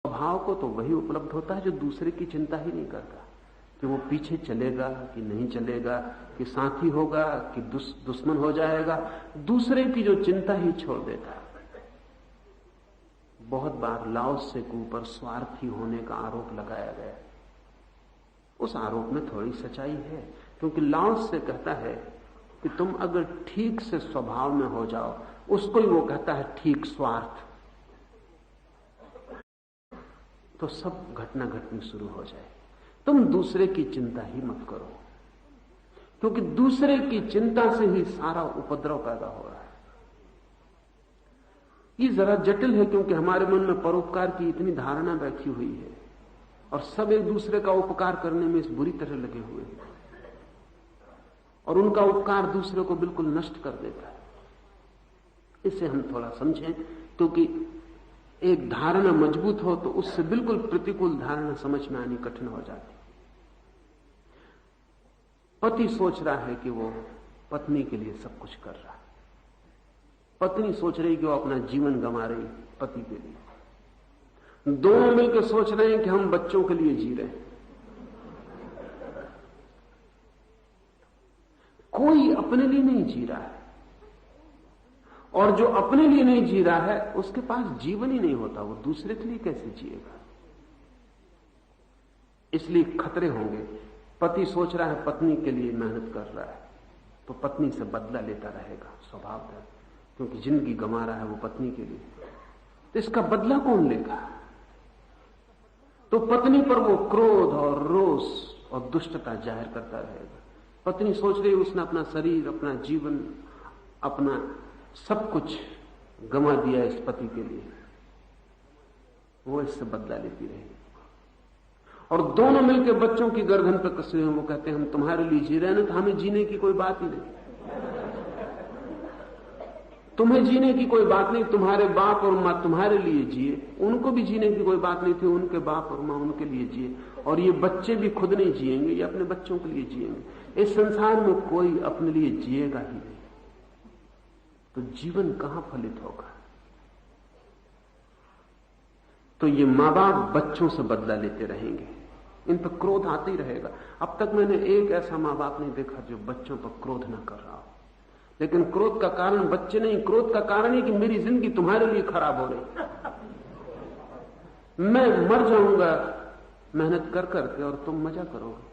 स्वभाव को तो वही उपलब्ध होता है जो दूसरे की चिंता ही नहीं करता, कि वो पीछे चलेगा कि नहीं चलेगा, कि साथी होगा कि दुश्मन हो जाएगा। दूसरे की जो चिंता ही छोड़ देता। बहुत बार लाओत्से के ऊपर स्वार्थी होने का आरोप लगाया गया। उस आरोप में थोड़ी सच्चाई है, क्योंकि लाओत्से कहता है कि तुम अगर ठीक से स्वभाव में हो जाओ, उसको ही वो कहता है ठीक स्वार्थ, तो सब घटना घटनी शुरू हो जाए। तुम दूसरे की चिंता ही मत करो, क्योंकि दूसरे की चिंता से ही सारा उपद्रव पैदा हो रहा है। ये जरा जटिल है, क्योंकि हमारे मन में परोपकार की इतनी धारणा बैठी हुई है और सब एक दूसरे का उपकार करने में इस बुरी तरह लगे हुए हैं, और उनका उपकार दूसरे को बिल्कुल नष्ट कर देता है। इसे हम थोड़ा समझें, क्योंकि एक धारणा मजबूत हो तो उससे बिल्कुल प्रतिकूल धारणा समझ में आनी कठिन हो जाती। पति सोच रहा है कि वो पत्नी के लिए सब कुछ कर रहा है, पत्नी सोच रही कि वो अपना जीवन गंवा रही पति के लिए। दोनों मिलकर सोच रहे हैं कि हम बच्चों के लिए जी रहे हैं। कोई अपने लिए नहीं जी रहा है, और जो अपने लिए नहीं जी रहा है उसके पास जीवन ही नहीं होता, वो दूसरे के लिए कैसे जिएगा। इसलिए खतरे होंगे। पति सोच रहा है पत्नी के लिए मेहनत कर रहा है, तो पत्नी से बदला लेता रहेगा स्वभाव है, क्योंकि जिंदगी गंवा रहा है वो पत्नी के लिए, तो इसका बदला कौन लेगा। तो पत्नी पर वो क्रोध और रोष और दुष्टता जाहिर करता रहेगा। पत्नी सोच रही उसने अपना शरीर, अपना जीवन, अपना सब कुछ गंवा दिया इस पति के लिए, वो इससे बदला लेती रहेगी। और दोनों मिलकर बच्चों की गर्दन पर कसे हुए वो कहते हैं हम तुम्हारे लिए जी रहे हैं, तो हमें जीने की कोई बात ही नहीं, तुम्हें जीने की कोई बात नहीं। तुम्हारे बाप और मां तुम्हारे लिए जिए, उनको भी जीने की कोई बात नहीं थी, उनके बाप और मां उनके लिए जिए, और ये बच्चे भी खुद नहीं जिएंगे, ये अपने बच्चों के लिए जिएंगे। इस संसार में कोई अपने लिए जिएगा ही नहीं, तो जीवन कहां फलित होगा। तो ये मां बाप बच्चों से बदला लेते रहेंगे, इन पर क्रोध आते ही रहेगा। अब तक मैंने एक ऐसा मां बाप नहीं देखा जो बच्चों पर क्रोध न कर रहा हो। लेकिन क्रोध का कारण बच्चे नहीं, क्रोध का कारण है कि मेरी जिंदगी तुम्हारे लिए खराब हो रही, मैं मर जाऊंगा मेहनत कर करके और तुम मजा करोगे।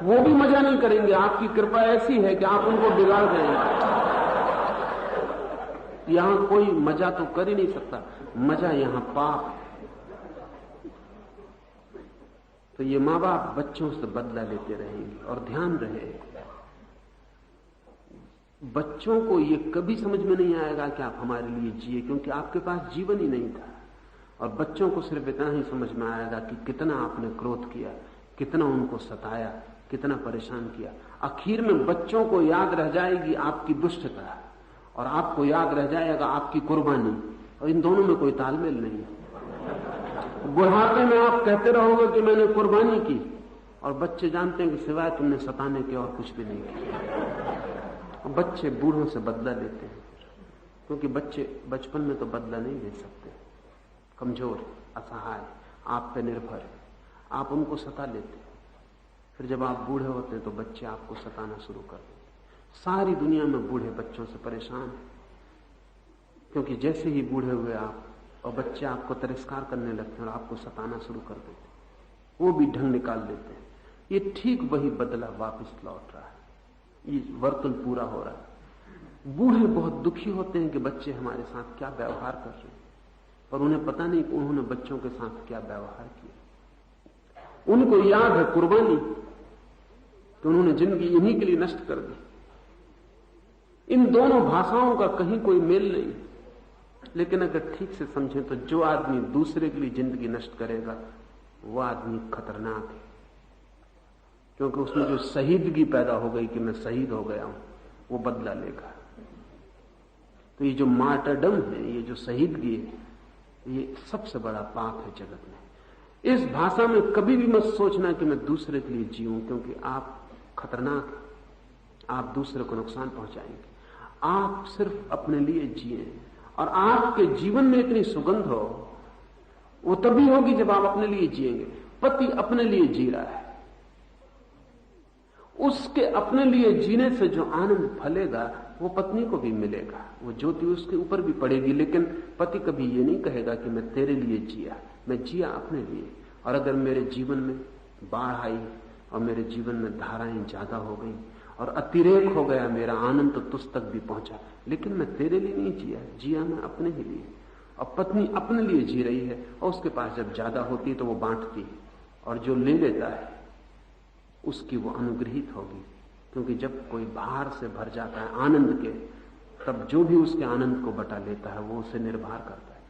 वो भी मजा नहीं करेंगे, आपकी कृपा ऐसी है कि आप उनको बिगाड़ देंगे। यहां कोई मजा तो कर ही नहीं सकता, मजा यहां पाप है। तो ये मां बाप बच्चों से बदला लेते रहेंगे। और ध्यान रहे, बच्चों को ये कभी समझ में नहीं आएगा कि आप हमारे लिए जिए, क्योंकि आपके पास जीवन ही नहीं था। और बच्चों को सिर्फ इतना ही समझ में आएगा कि कितना आपने क्रोध किया, कितना उनको सताया, कितना परेशान किया। आखिर में बच्चों को याद रह जाएगी आपकी दुष्टता, और आपको याद रह जाएगा आपकी कुर्बानी, और इन दोनों में कोई तालमेल नहीं है। बुढ़ापे में आप कहते रहोगे कि मैंने कुर्बानी की, और बच्चे जानते हैं कि सिवाय तुमने सताने के और कुछ भी नहीं किया। बच्चे बूढ़ों से बदला लेते हैं, क्योंकि बच्चे बचपन में तो बदला नहीं ले सकते, कमजोर, असहाय, आप पे निर्भर है, आप उनको सता लेते हैं। फिर जब आप बूढ़े होते हैं तो बच्चे आपको सताना शुरू कर देते। सारी दुनिया में बूढ़े बच्चों से परेशान हैं, क्योंकि जैसे ही बूढ़े हुए आप और बच्चे आपको तिरस्कार करने लगते हैं और आपको सताना शुरू कर देते हैं, वो भी ढंग निकाल लेते हैं। ये ठीक वही बदला वापस लौट रहा है, ये वर्तुल पूरा हो रहा है। बूढ़े बहुत दुखी होते हैं कि बच्चे हमारे साथ क्या व्यवहार कर रहे हैं, पर उन्हें पता नहीं कि उन्होंने बच्चों के साथ क्या व्यवहार किया। उनको याद है कुर्बानी, कि उन्होंने जिंदगी इन्हीं के लिए नष्ट कर दी। इन दोनों भाषाओं का कहीं कोई मेल नहीं, लेकिन अगर ठीक से समझें तो जो आदमी दूसरे के लिए जिंदगी नष्ट करेगा वो आदमी खतरनाक है, क्योंकि उसमें जो शहीदगी पैदा हो गई कि मैं शहीद हो गया हूं, वो बदला लेगा। तो ये जो मार्टरडम है, ये जो शहीदगी है, ये सबसे बड़ा पाप है जगत में। इस भाषा में कभी भी मत सोचना कि मैं दूसरे के लिए जीऊं, क्योंकि आप खतरनाक हैं, आप दूसरे को नुकसान पहुंचाएंगे। आप सिर्फ अपने लिए जिए, और आपके जीवन में इतनी सुगंध हो वो तभी होगी जब आप अपने लिए जिएंगे। पति अपने लिए जी रहा है, उसके अपने लिए जीने से जो आनंद फलेगा वो पत्नी को भी मिलेगा, वो ज्योति उसके ऊपर भी पड़ेगी। लेकिन पति कभी ये नहीं कहेगा कि मैं तेरे लिए जिया, मैं जिया अपने लिए। और अगर मेरे जीवन में बाढ़ आई और मेरे जीवन में धाराएं ज्यादा हो गई और अतिरेक हो गया, मेरा आनंद तो तुझ तक भी पहुंचा, लेकिन मैं तेरे लिए नहीं जिया, जिया मैं अपने ही लिए। और पत्नी अपने लिए जी रही है और उसके पास जब ज्यादा होती है तो वो बांटती है, और जो ले लेता है उसकी वो अनुग्रहित होगी। क्योंकि जब कोई बाहर से भर जाता है आनंद के, तब जो भी उसके आनंद को बटा लेता है वो उसे निर्भर करता है।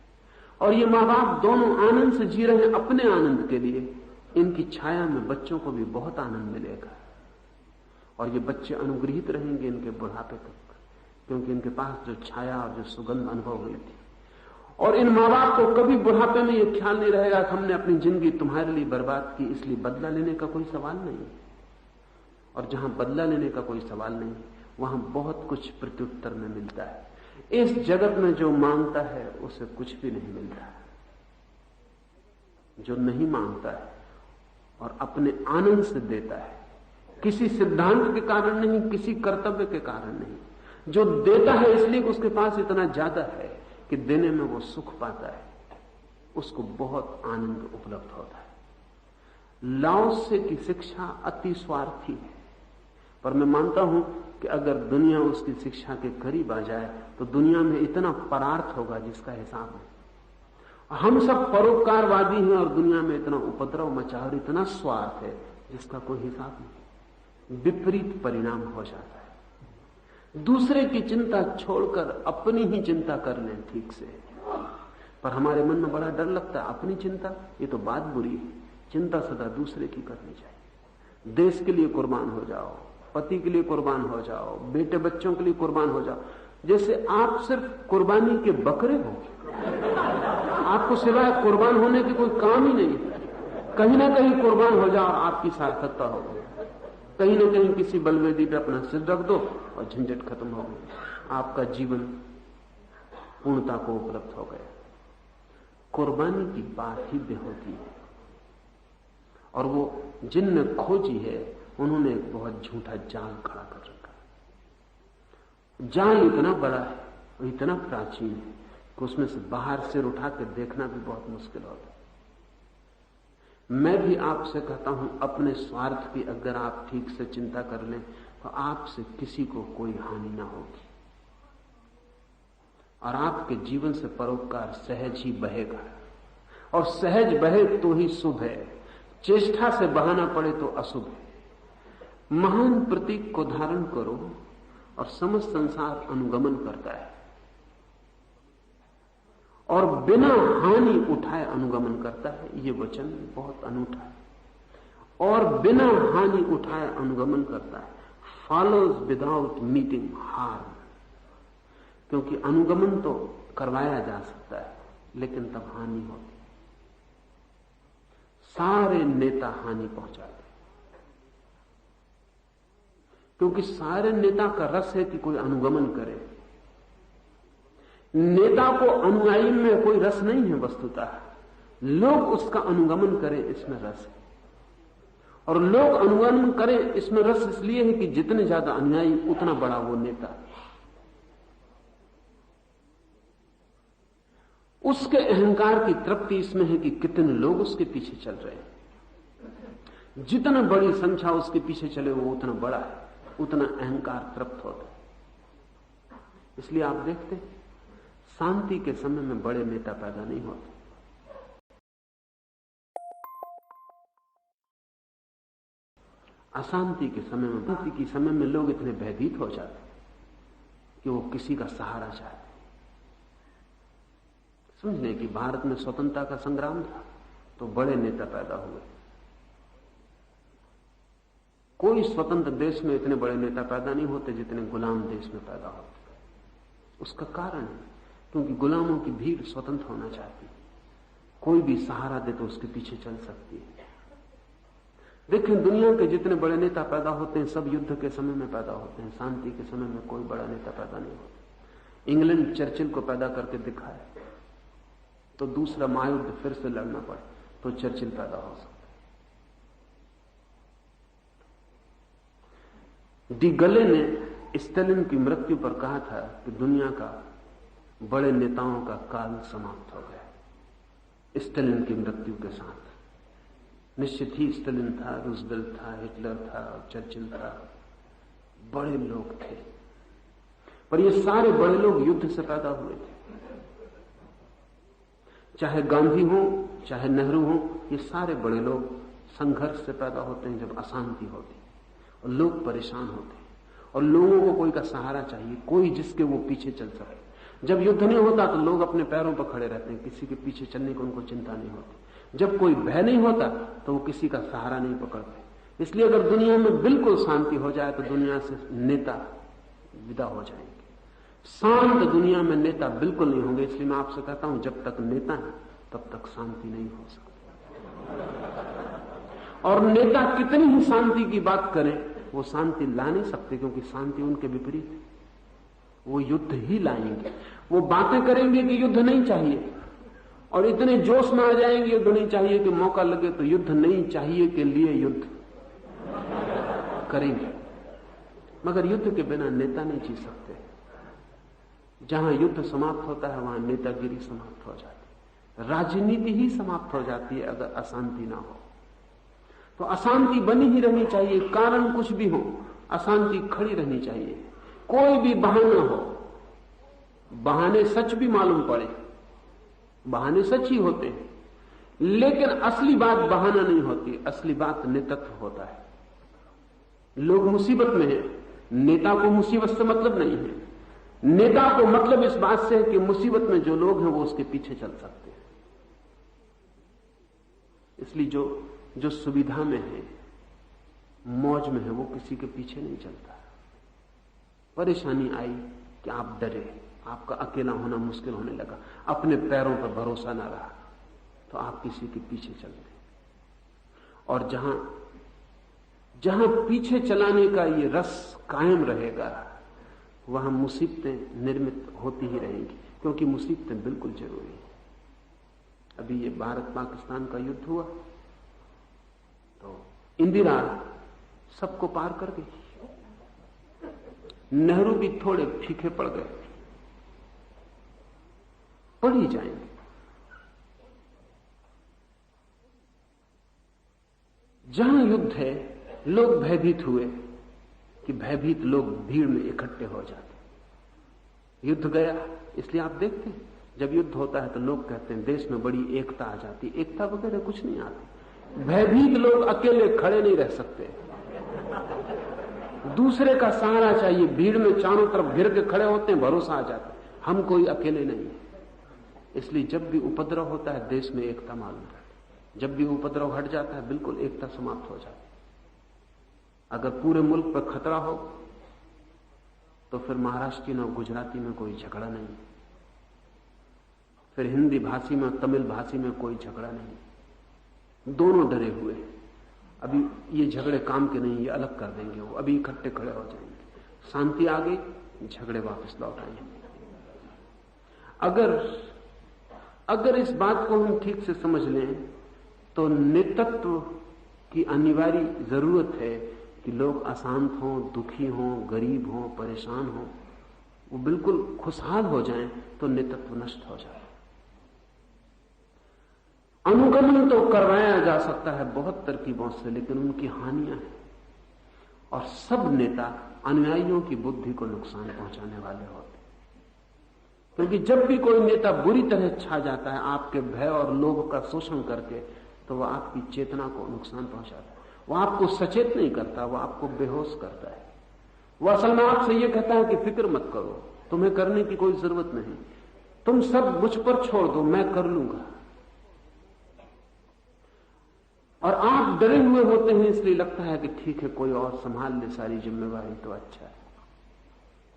और ये माँ बाप दोनों आनंद से जी रहे हैं अपने आनंद के लिए। इनकी छाया में बच्चों को भी बहुत आनंद मिलेगा और ये बच्चे अनुग्रहित रहेंगे इनके बुढ़ापे तक, क्योंकि इनके पास जो छाया और जो सुगंध अनुभव हुई थी। और इन माँ बाप को कभी बुढ़ापे में यह ख्याल नहीं रहेगा कि हमने अपनी जिंदगी तुम्हारे लिए बर्बाद की, इसलिए बदला लेने का कोई सवाल नहीं। और जहां बदला लेने का कोई सवाल नहीं, वहां बहुत कुछ प्रत्युत्तर में मिलता है। इस जगत में जो मांगता है उसे कुछ भी नहीं मिलता। जो नहीं मांगता है और अपने आनंद से देता है, किसी सिद्धांत के कारण नहीं, किसी कर्तव्य के कारण नहीं, जो देता है इसलिए कि उसके पास इतना ज्यादा है कि देने में वो सुख पाता है, उसको बहुत आनंद उपलब्ध होता है। लाओसे की शिक्षा अति स्वार्थी है, पर मैं मानता हूं कि अगर दुनिया उसकी शिक्षा के करीब आ जाए तो दुनिया में इतना परार्थ होगा जिसका हिसाब नहीं। हम सब परोपकारवादी हैं और दुनिया में इतना उपद्रव मचा और इतना स्वार्थ है जिसका कोई हिसाब नहीं। विपरीत परिणाम हो जाता है। दूसरे की चिंता छोड़कर अपनी ही चिंता कर लें ठीक से। पर हमारे मन में बड़ा डर लगता है, अपनी चिंता, ये तो बात बुरी है। चिंता सदा दूसरे की करनी चाहिए। देश के लिए कुर्बान हो जाओ, पति के लिए कुर्बान हो जाओ, बेटे बच्चों के लिए कुर्बान हो जाओ, जैसे आप सिर्फ कुर्बानी के बकरे हो। आपको सिवाय कुर्बान होने की कोई काम ही नहीं। कहीं ना कहीं कुर्बान हो जाओ, आपकी सार्थकता हो गई। कहीं ना कहीं किसी बलवेदी पे अपना सिर रख दो और झंझट खत्म हो गई, आपका जीवन पूर्णता को उपलब्ध हो गया। कुर्बानी की बात ही बेहोती है। और वो जिनने खोजी है उन्होंने एक बहुत झूठा जाल खड़ा कर रखा। जाल इतना बड़ा है और इतना प्राचीन है कि उसमें से बाहर सिर उठा के देखना भी बहुत मुश्किल होता है। मैं भी आपसे कहता हूं, अपने स्वार्थ की अगर आप ठीक से चिंता कर लें तो आपसे किसी को कोई हानि ना होगी और आपके जीवन से परोपकार सहज ही बहेगा। और सहज बहे तो ही शुभ है, चेष्टा से बहाना पड़े तो अशुभ है। महान प्रतीक को धारण करो और समस्त संसार अनुगमन करता है, और बिना हानि उठाए अनुगमन करता है। ये वचन बहुत अनूठा है। और बिना हानि उठाए अनुगमन करता है, फॉलोज विदाउट मीटिंग हार्म। क्योंकि अनुगमन तो करवाया जा सकता है लेकिन तब हानि होती। सारे नेता हानि पहुंचाते, क्योंकि सारे नेता का रस है कि कोई अनुगमन करे। नेता को अनुयायी में कोई रस नहीं है वस्तुतः, लोग उसका अनुगमन करें इसमें रस है। और लोग अनुगमन करें इसमें रस इसलिए है कि जितने ज्यादा अनुयायी उतना बड़ा वो नेता। उसके अहंकार की तृप्ति इसमें है कि कितने लोग उसके पीछे चल रहे हैं। जितना बड़ी संख्या उसके पीछे चले वो उतना बड़ा है, उतना अहंकार तृप्त होता है। इसलिए आप देखते हैं शांति के समय में बड़े नेता पैदा नहीं होते। अशांति के समय में, शांति के समय में लोग इतने भयभीत हो जाते कि वो किसी का सहारा चाहते। समझने कि भारत में स्वतंत्रता का संग्राम था तो बड़े नेता पैदा हुए। कोई स्वतंत्र देश में इतने बड़े नेता पैदा नहीं होते जितने गुलाम देश में पैदा होते। उसका कारण है क्योंकि गुलामों की भीड़ स्वतंत्र होना चाहती है। कोई भी सहारा दे तो उसके पीछे चल सकती है। देखें, दुनिया के जितने बड़े नेता पैदा होते हैं सब युद्ध के समय में पैदा होते हैं। शांति के समय में कोई बड़ा नेता पैदा नहीं होता। इंग्लैंड चर्चिल को पैदा करके दिखाया, तो दूसरा महायुद्ध फिर से लड़ना पड़े तो चर्चिल पैदा हो सकता है। डी गले ने स्टालिन की मृत्यु पर कहा था कि दुनिया का बड़े नेताओं का काल समाप्त हो गया स्टालिन की मृत्यु के साथ। निश्चित ही स्टालिन था, रूजवेल्ट था, हिटलर था, चर्चिल था, बड़े लोग थे, पर ये सारे बड़े लोग युद्ध से पैदा हुए थे। चाहे गांधी हो, चाहे नेहरू हो, ये सारे बड़े लोग संघर्ष से पैदा होते हैं जब अशांति होती और लोग परेशान होते हैं और लोगों को कोई का सहारा चाहिए, कोई जिसके वो पीछे चल सके। जब युद्ध नहीं होता तो लोग अपने पैरों पर खड़े रहते हैं, किसी के पीछे चलने की उनको चिंता नहीं होती। जब कोई भय नहीं होता तो वो किसी का सहारा नहीं पकड़ते। इसलिए अगर दुनिया में बिल्कुल शांति हो जाए तो दुनिया से नेता विदा हो जाएंगे। शांत दुनिया में नेता बिल्कुल नहीं होंगे। इसलिए मैं आपसे कहता हूं, जब तक नेता है तब तक शांति नहीं हो सकती। और नेता कितनी ही शांति की बात करें, वो शांति ला नहीं सकते, क्योंकि शांति उनके विपरीत है। वो युद्ध ही लाएंगे। वो बातें करेंगे कि युद्ध नहीं चाहिए, और इतने जोश में आ जाएंगे युद्ध नहीं चाहिए कि मौका लगे तो युद्ध नहीं चाहिए के लिए युद्ध करेंगे। मगर युद्ध के बिना नेता नहीं जी सकते। जहां युद्ध समाप्त होता है वहां नेतागिरी समाप्त हो जाती है, राजनीति ही समाप्त हो जाती है अगर अशांति ना हो। तो अशांति बनी ही रहनी चाहिए, कारण कुछ भी हो, अशांति खड़ी रहनी चाहिए। कोई भी बहाना हो, बहाने सच भी मालूम पड़े, बहाने सच ही होते हैं, लेकिन असली बात बहाना नहीं होती, असली बात नेतृत्व होता है। लोग मुसीबत में हैं, नेता को मुसीबत से मतलब नहीं है। नेता को मतलब इस बात से है कि मुसीबत में जो लोग हैं वो उसके पीछे चल सकते हैं। इसलिए जो सुविधा में है, मौज में है, वो किसी के पीछे नहीं चलता। परेशानी आई कि आप डरे, आपका अकेला होना मुश्किल होने लगा, अपने पैरों पर भरोसा ना रहा, तो आप किसी के पीछे चल गए। और जहां पीछे चलाने का ये रस कायम रहेगा, वहां मुसीबतें निर्मित होती ही रहेंगी, क्योंकि मुसीबतें बिल्कुल जरूरी है। अभी ये भारत पाकिस्तान का युद्ध हुआ तो इंदिरा सबको पार कर गई, नेहरू भी थोड़े फीके पड़ गए, पड़ ही जाएंगे। जहां युद्ध है, लोग भयभीत हुए कि भयभीत लोग भीड़ में इकट्ठे हो जाते। युद्ध गया, इसलिए आप देखते हैं जब युद्ध होता है तो लोग कहते हैं देश में बड़ी एकता आ जाती। एकता वगैरह कुछ नहीं आती। भयभीत लोग अकेले खड़े नहीं रह सकते, दूसरे का सहारा चाहिए। भीड़ में चारों तरफ घिर के खड़े होते हैं, भरोसा आ जाता है हम कोई अकेले नहीं है। इसलिए जब भी उपद्रव होता है देश में एकता मालूम है। जब भी उपद्रव हट जाता है बिल्कुल एकता समाप्त हो जाती है। अगर पूरे मुल्क पर खतरा हो तो फिर महाराष्ट्रीयन और गुजराती में कोई झगड़ा नहीं, फिर हिंदी भाषी में और तमिल भाषी में कोई झगड़ा नहीं, दोनों डरे हुए। अभी ये झगड़े काम के नहीं, ये अलग कर देंगे, वो अभी इकट्ठे खड़े हो जाएंगे। शांति आ गई, झगड़े वापस लौट आएंगे। अगर इस बात को हम ठीक से समझ लें तो नेतृत्व की अनिवार्य जरूरत है कि लोग अशांत हों, दुखी हों, गरीब हों, परेशान हों, वो बिल्कुल खुशहाल हो जाएं तो नेतृत्व नष्ट हो जाए। अनुगमन तो करवाया जा सकता है बहुत तरकीबों से, लेकिन उनकी हानियां हैं। और सब नेता अनुयायियों की बुद्धि को नुकसान पहुंचाने वाले होते, क्योंकि जब भी कोई नेता बुरी तरह छा जाता है आपके भय और लोभ का शोषण करके, तो वह आपकी चेतना को नुकसान पहुंचाता है। वो आपको सचेत नहीं करता, वो आपको बेहोश करता है। वो असल में आपसे ये कहता है कि फिक्र मत करो, तुम्हें करने की कोई जरूरत नहीं, तुम सब मुझ पर छोड़ दो, मैं कर लूंगा। और आप डरे हुए होते हैं, इसलिए लगता है कि ठीक है कोई और संभाल ले सारी जिम्मेवारी तो अच्छा है।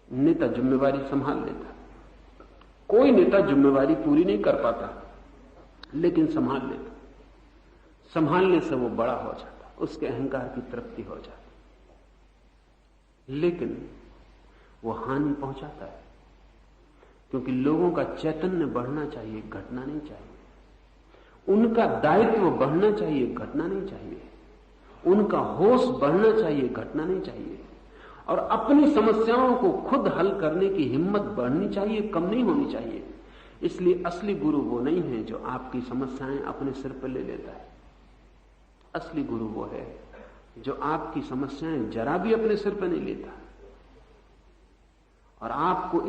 नेता जिम्मेवारी संभाल लेता, कोई नेता जिम्मेवारी पूरी नहीं कर पाता, लेकिन संभाल लेता। संभालने से वो बड़ा हो जाता, उसके अहंकार की तृप्ति हो जाती, लेकिन वो हानि पहुंचाता है, क्योंकि लोगों का चैतन्य बढ़ना चाहिए, घटना नहीं चाहिए। उनका दायित्व बढ़ना चाहिए, घटना नहीं चाहिए। उनका होश बढ़ना चाहिए, घटना नहीं चाहिए। और अपनी समस्याओं को खुद हल करने की हिम्मत बढ़नी चाहिए, कम नहीं होनी चाहिए। इसलिए असली गुरु वो नहीं है जो आपकी समस्याएं अपने सिर पर ले लेता है। असली गुरु वो है जो आपकी समस्याएं जरा भी अपने सिर पर नहीं लेता और आपको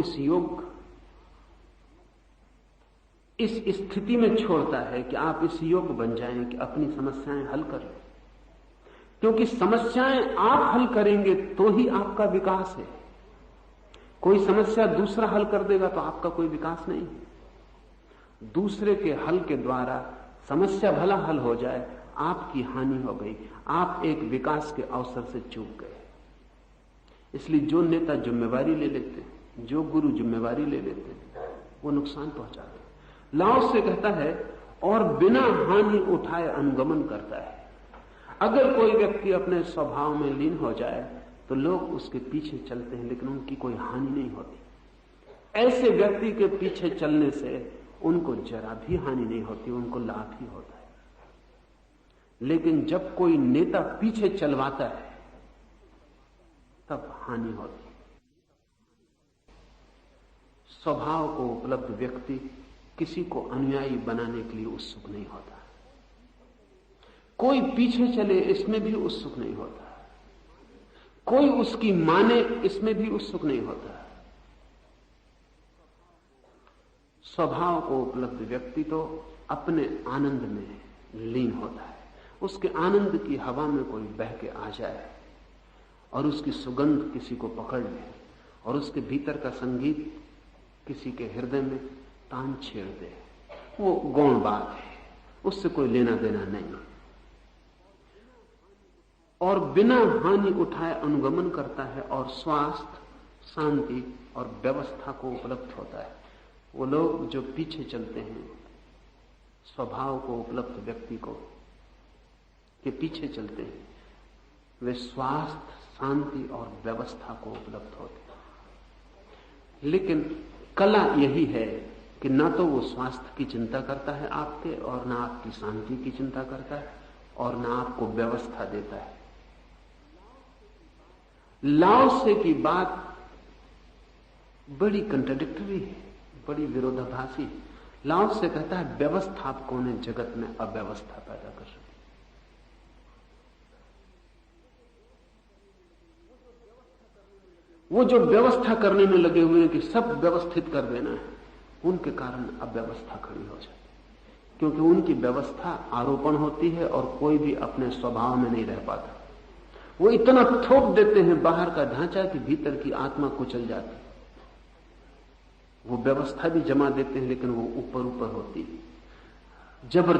इस स्थिति में छोड़ता है कि आप इस योग्य बन जाएं कि अपनी समस्याएं हल कर लें। क्योंकि समस्याएं आप हल करेंगे तो ही आपका विकास है। कोई समस्या दूसरा हल कर देगा तो आपका कोई विकास नहीं है। दूसरे के हल के द्वारा समस्या भला हल हो जाए, आपकी हानि हो गई, आप एक विकास के अवसर से चूक गए। इसलिए जो नेता जिम्मेवारी ले लेते हैं, जो गुरु जिम्मेवारी ले लेते हैं, वो नुकसान पहुंचाते हैं। लाओस से कहता है और बिना हानि उठाए अनुगमन करता है। अगर कोई व्यक्ति अपने स्वभाव में लीन हो जाए तो लोग उसके पीछे चलते हैं, लेकिन उनकी कोई हानि नहीं होती। ऐसे व्यक्ति के पीछे चलने से उनको जरा भी हानि नहीं होती, उनको लाभ ही होता है। लेकिन जब कोई नेता पीछे चलवाता है तब हानि होती है। स्वभाव को उपलब्ध व्यक्ति किसी को अनुयायी बनाने के लिए उत्सुक नहीं होता। कोई पीछे चले इसमें भी उत्सुक नहीं होता। कोई उसकी माने इसमें भी उत्सुक नहीं होता। स्वभाव को उपलब्ध व्यक्ति तो अपने आनंद में लीन होता है। उसके आनंद की हवा में कोई बह के आ जाए और उसकी सुगंध किसी को पकड़ ले और उसके भीतर का संगीत किसी के हृदय में तान छेड़ दे, वो गौण बात है, उससे कोई लेना देना नहीं। और बिना हानि उठाए अनुगमन करता है और स्वास्थ्य, शांति और व्यवस्था को उपलब्ध होता है। वो लोग जो पीछे चलते हैं, स्वभाव को उपलब्ध व्यक्ति को के पीछे चलते हैं, वे स्वास्थ्य, शांति और व्यवस्था को उपलब्ध होते हैं। लेकिन कला यही है कि ना तो वो स्वास्थ्य की चिंता करता है आपके, और ना आपकी शांति की चिंता करता है, और ना आपको व्यवस्था देता है। लाओसे की बात बड़ी कंट्राडिक्टरी है, बड़ी विरोधाभासी है। लाओसे कहता है व्यवस्था कौन है जगत में अव्यवस्था पैदा कर रही। वो जो व्यवस्था करने में लगे हुए हैं कि सब व्यवस्थित कर देना है, उनके कारण अव्यवस्था खड़ी हो जाती है। क्योंकि उनकी व्यवस्था आरोपण होती है और कोई भी अपने स्वभाव में नहीं रह पाता। वो इतना थोप देते हैं बाहर का ढांचा कि भीतर की आत्मा कुचल जाती है। वो व्यवस्था भी जमा देते हैं लेकिन वो ऊपर ऊपर होती है। जबरदस्ती